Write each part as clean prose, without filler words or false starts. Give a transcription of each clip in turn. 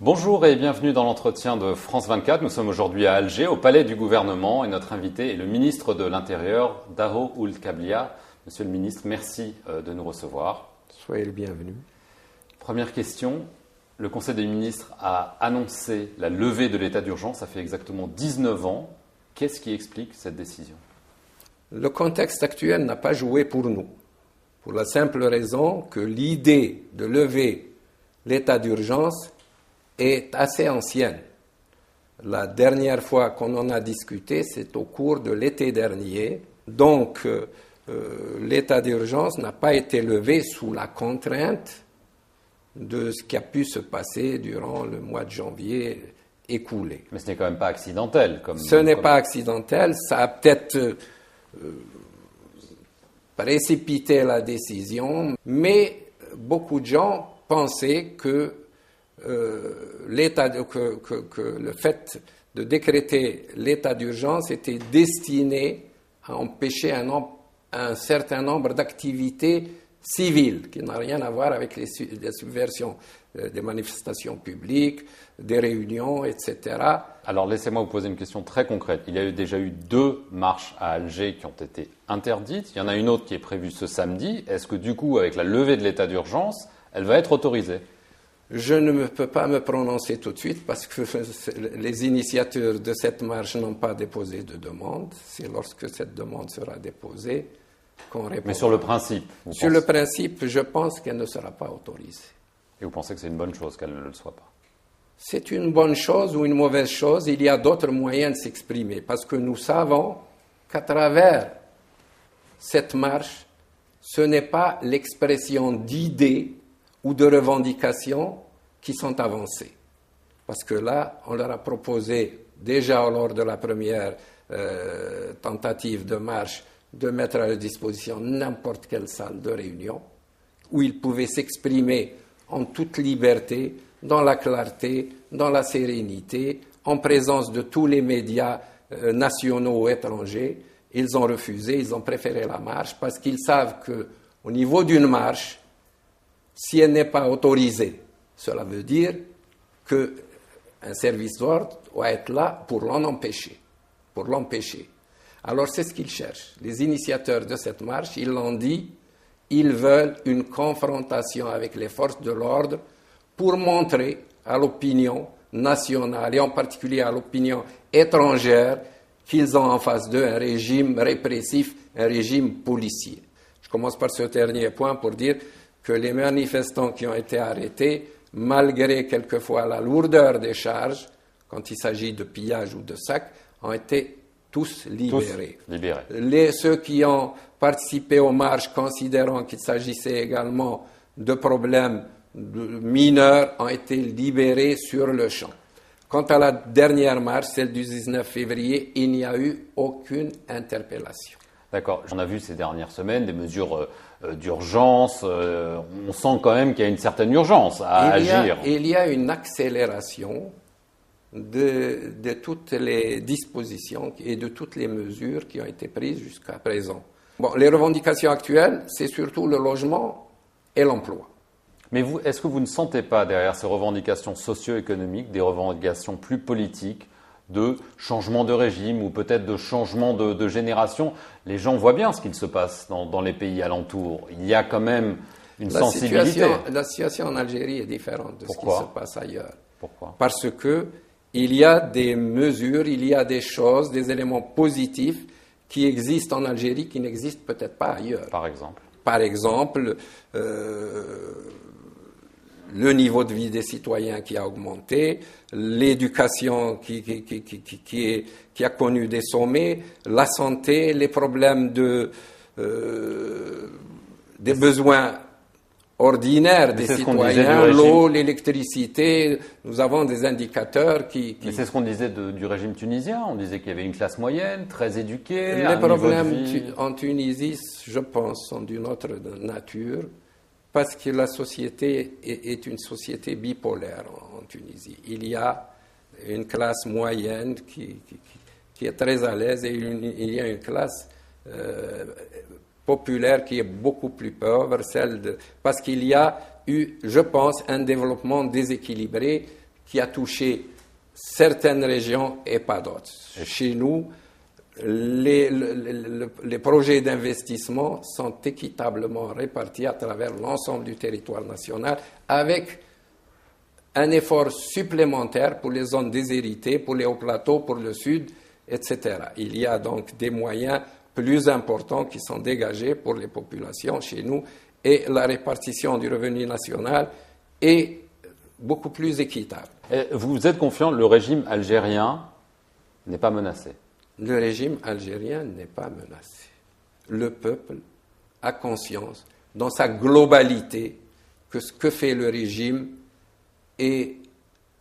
Bonjour et bienvenue dans l'entretien de France 24. Nous sommes aujourd'hui à Alger, au palais du gouvernement, et notre invité est le ministre de l'Intérieur, Daro Ould Kablia. Monsieur le ministre, merci de nous recevoir. Soyez le bienvenu. Première question. Le Conseil des ministres a annoncé la levée de l'état d'urgence. Ça fait exactement 19 ans. Qu'est-ce qui explique cette décision ? Le contexte actuel n'a pas joué pour nous, pour la simple raison que l'idée de lever l'état d'urgence est assez ancienne. La dernière fois qu'on en a discuté, c'est au cours de l'été dernier. Donc, l'état d'urgence n'a pas été levé sous la contrainte de ce qui a pu se passer durant le mois de janvier écoulé. Mais ce n'est quand même pas accidentel. Ce n'est pas accidentel. Ça a peut-être précipité la décision, mais beaucoup de gens pensaient que le fait de décréter l'état d'urgence était destiné à empêcher un certain nombre d'activités civiles qui n'ont rien à voir avec les subversions des manifestations publiques, des réunions, etc. Alors laissez-moi vous poser une question très concrète. Il y a déjà eu 2 marches à Alger qui ont été interdites. Il y en a une autre qui est prévue ce samedi. Est-ce que du coup, avec la levée de l'état d'urgence, elle va être autorisée ? Je ne peux pas me prononcer tout de suite parce que les initiateurs de cette marche n'ont pas déposé de demande. C'est lorsque cette demande sera déposée qu'on répondra. Mais sur le principe le principe, je pense qu'elle ne sera pas autorisée. Et vous pensez que c'est une bonne chose qu'elle ne le soit pas ? C'est une bonne chose ou une mauvaise chose. Il y a d'autres moyens de s'exprimer parce que nous savons qu'à travers cette marche, ce n'est pas l'expression d'idées ou de revendications qui sont avancées. Parce que là, on leur a proposé, déjà lors de la première tentative de marche, de mettre à leur disposition n'importe quelle salle de réunion, où ils pouvaient s'exprimer en toute liberté, dans la clarté, dans la sérénité, en présence de tous les médias nationaux ou étrangers. Ils ont refusé, ils ont préféré la marche, parce qu'ils savent qu'au niveau d'une marche, si elle n'est pas autorisée, cela veut dire qu'un service d'ordre doit être là pour l'empêcher. Alors c'est ce qu'ils cherchent. Les initiateurs de cette marche, ils l'ont dit, ils veulent une confrontation avec les forces de l'ordre pour montrer à l'opinion nationale et en particulier à l'opinion étrangère qu'ils ont en face d'eux un régime répressif, un régime policier. Je commence par ce dernier point pour dire que les manifestants qui ont été arrêtés, malgré quelquefois la lourdeur des charges, quand il s'agit de pillage ou de sac, ont été tous libérés. Ceux qui ont participé aux marches, considérant qu'il s'agissait également de problèmes mineurs, ont été libérés sur le champ. Quant à la dernière marche, celle du 19 février, il n'y a eu aucune interpellation. D'accord. J'en ai vu ces dernières semaines des mesures d'urgence. On sent quand même qu'il y a une certaine urgence à agir. Il y a une accélération de toutes les dispositions et de toutes les mesures qui ont été prises jusqu'à présent. Bon, les revendications actuelles, c'est surtout le logement et l'emploi. Mais vous, est-ce que vous ne sentez pas derrière ces revendications socio-économiques des revendications plus politiques de changement de régime ou peut-être de changement de génération? Les gens voient bien ce qu'il se passe dans les pays alentours. Il y a quand même une sensibilité. La situation en Algérie est différente de ce qui se passe ailleurs. Pourquoi ? Parce que il y a des mesures, il y a des choses, des éléments positifs qui existent en Algérie qui n'existent peut-être pas ailleurs. Par exemple, le niveau de vie des citoyens qui a augmenté, l'éducation qui a connu des sommets, la santé, les problèmes des besoins ordinaires des citoyens, l'eau, l'électricité. Nous avons des indicateurs Mais c'est ce qu'on disait du régime tunisien. On disait qu'il y avait une classe moyenne, très éduquée. Les problèmes en Tunisie, je pense, sont d'une autre nature. Parce que la société est une société bipolaire en Tunisie. Il y a une classe moyenne qui est très à l'aise et il y a une classe populaire qui est beaucoup plus pauvre, parce qu'il y a eu, je pense, un développement déséquilibré qui a touché certaines régions et pas d'autres. Chez nous, les projets d'investissement sont équitablement répartis à travers l'ensemble du territoire national avec un effort supplémentaire pour les zones déshéritées, pour les hauts plateaux, pour le sud, etc. Il y a donc des moyens plus importants qui sont dégagés pour les populations chez nous et la répartition du revenu national est beaucoup plus équitable. Et vous êtes confiant, le régime algérien n'est pas menacé? Le régime algérien n'est pas menacé. Le peuple a conscience, dans sa globalité, que ce que fait le régime est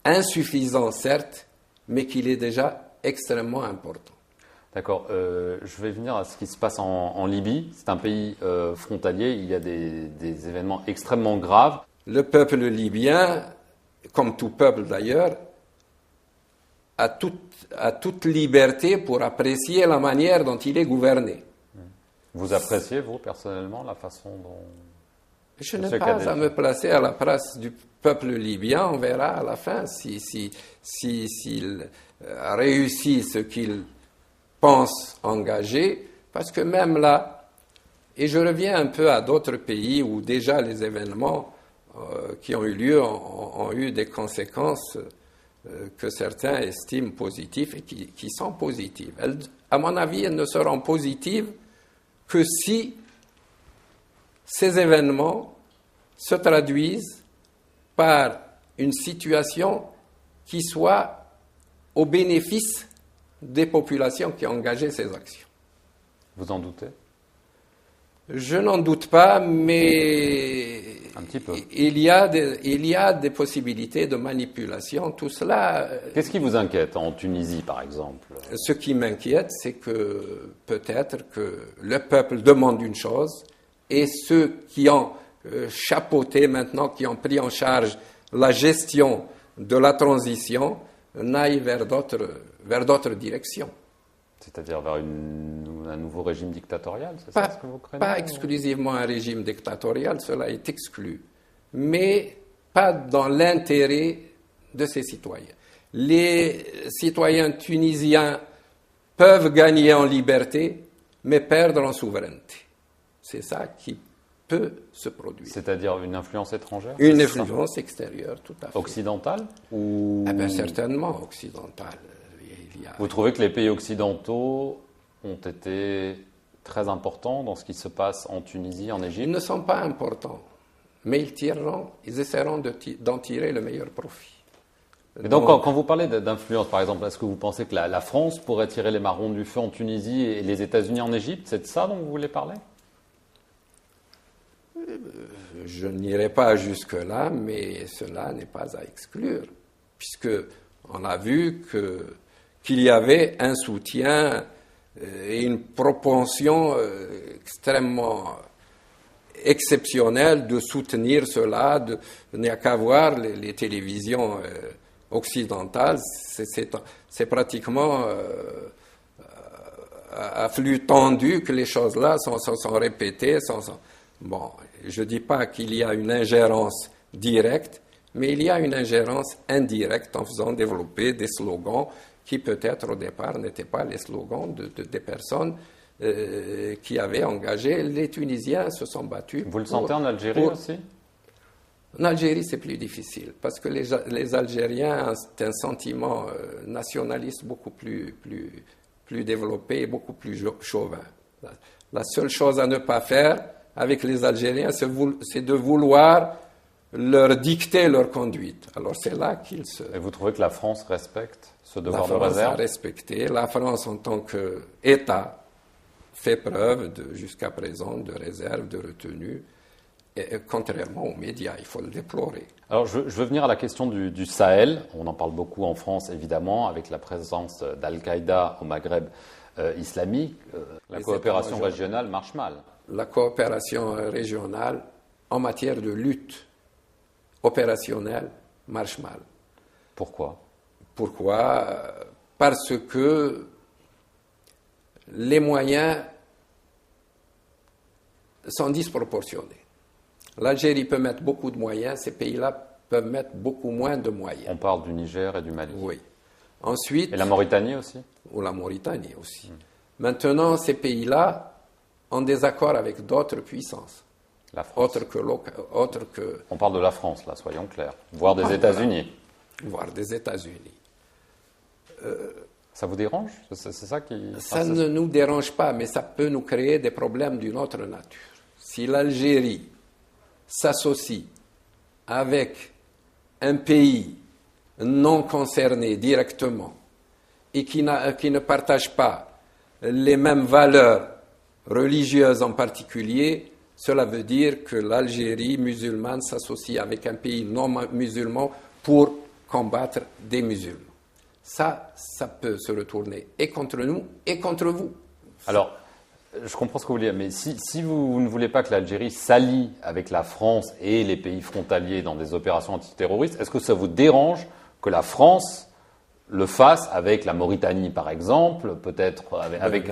insuffisant, certes, mais qu'il est déjà extrêmement important. D'accord. Je vais venir à ce qui se passe en Libye. C'est un pays frontalier. Il y a des événements extrêmement graves. Le peuple libyen, comme tout peuple d'ailleurs, a toute liberté pour apprécier la manière dont il est gouverné. Vous appréciez, vous, personnellement, la façon dont... Je n'ai pas à me placer à la place du peuple libyen. On verra à la fin s'il réussit ce qu'il pense engager, parce que même là, et je reviens un peu à d'autres pays où déjà les événements qui ont eu lieu ont eu des conséquences que certains estiment positives et qui sont positives. À mon avis, elles ne seront positives que si ces événements se traduisent par une situation qui soit au bénéfice des populations qui ont engagé ces actions. Vous en doutez? Je n'en doute pas, mais un petit peu. Il y a des possibilités de manipulation. Tout cela... Qu'est-ce qui vous inquiète en Tunisie, par exemple? Ce qui m'inquiète, c'est que peut-être que le peuple demande une chose et ceux qui ont chapeauté maintenant, qui ont pris en charge la gestion de la transition, n'aillent vers d'autres directions. C'est-à-dire vers un nouveau régime dictatorial, c'est ça ce que vous craignez? Pas exclusivement un régime dictatorial, cela est exclu, mais pas dans l'intérêt de ses citoyens. Les citoyens tunisiens peuvent gagner en liberté, mais perdre en souveraineté. C'est ça qui peut se produire. C'est-à-dire une influence étrangère? Une influence extérieure, tout à fait. Occidentale ou... Eh bien, certainement occidentale. Vous trouvez que les pays occidentaux ont été très importants dans ce qui se passe en Tunisie, en Égypte? Ils ne sont pas importants, mais ils essaieront d'en tirer le meilleur profit. Et donc, quand vous parlez d'influence, par exemple, est-ce que vous pensez que la France pourrait tirer les marrons du feu en Tunisie et les États-Unis en Égypte? C'est de ça dont vous voulez parler? Je n'irai pas jusque-là, mais cela n'est pas à exclure, puisque on a vu qu'il y avait un soutien et une propension extrêmement exceptionnelle de soutenir cela. Il n'y a qu'à voir les télévisions occidentales, c'est pratiquement à flux tendu que les choses-là sont répétées. Bon, je ne dis pas qu'il y a une ingérence directe, mais il y a une ingérence indirecte en faisant développer des slogans qui peut-être au départ n'étaient pas les slogans des personnes qui avaient engagé. Les Tunisiens se sont battus. Vous le sentez en Algérie aussi? En Algérie, c'est plus difficile, parce que les Algériens ont un sentiment nationaliste beaucoup plus développé et beaucoup plus chauvin. La seule chose à ne pas faire avec les Algériens, c'est de vouloir leur dicter leur conduite. Alors c'est là qu'ils se... Et vous trouvez que la France respecte ce devoir de réserve? La France a respecté. La France, en tant qu'État, fait preuve jusqu'à présent de réserve, de retenue, et contrairement aux médias, il faut le déplorer. Alors je veux venir à la question du Sahel. On en parle beaucoup en France, évidemment, avec la présence d'Al-Qaïda au Maghreb islamique. La coopération régionale marche mal. La coopération régionale en matière de lutte opérationnelle marche mal. Pourquoi? Parce que les moyens sont disproportionnées. L'Algérie peut mettre beaucoup de moyens, ces pays-là peuvent mettre beaucoup moins de moyens. On parle du Niger et du Mali. Oui. Ensuite, et la Mauritanie aussi. Ou la Mauritanie aussi. Maintenant, ces pays-là ont des accords avec d'autres puissances. La France. Autres que... On parle de la France, là, soyons clairs. Voire des États-Unis. Voire des États-Unis. Ça vous dérange? C'est ça qui... Ça ne nous dérange pas, mais ça peut nous créer des problèmes d'une autre nature. Si l'Algérie s'associe avec un pays non concerné directement et qui ne partage pas les mêmes valeurs religieuses en particulier, cela veut dire que l'Algérie musulmane s'associe avec un pays non musulman pour combattre des musulmans. Ça peut se retourner et contre nous et contre vous. Alors, je comprends ce que vous voulez dire, mais si vous ne voulez pas que l'Algérie s'allie avec la France et les pays frontaliers dans des opérations antiterroristes, est-ce que ça vous dérange que la France le fasse avec la Mauritanie, par exemple, peut-être avec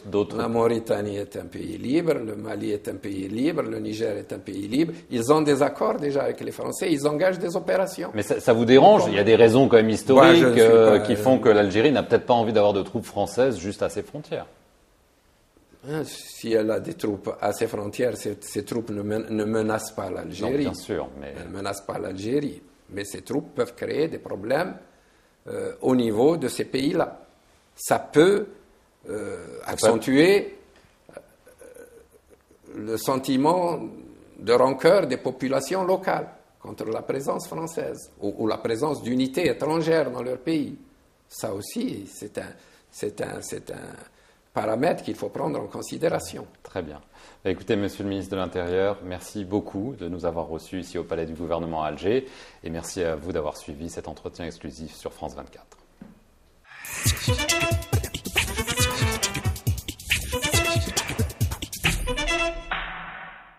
d'autres... La Mauritanie est un pays libre, le Mali est un pays libre, le Niger est un pays libre. Ils ont des accords déjà avec les Français, ils engagent des opérations. Mais ça vous dérange? Il y a des raisons quand même historiques qui font que l'Algérie n'a peut-être pas envie d'avoir de troupes françaises juste à ses frontières. Si elle a des troupes à ses frontières, ces troupes ne menacent pas l'Algérie. Non, bien sûr, mais... Elles ne menacent pas l'Algérie. Mais ces troupes peuvent créer des problèmes au niveau de ces pays-là. Ça peut accentuer le sentiment de rancœur des populations locales contre la présence française ou la présence d'unités étrangères dans leur pays. Ça aussi, c'est un paramètre qu'il faut prendre en considération. Très bien. Écoutez, Monsieur le ministre de l'Intérieur, merci beaucoup de nous avoir reçus ici au Palais du Gouvernement à Alger et merci à vous d'avoir suivi cet entretien exclusif sur France 24.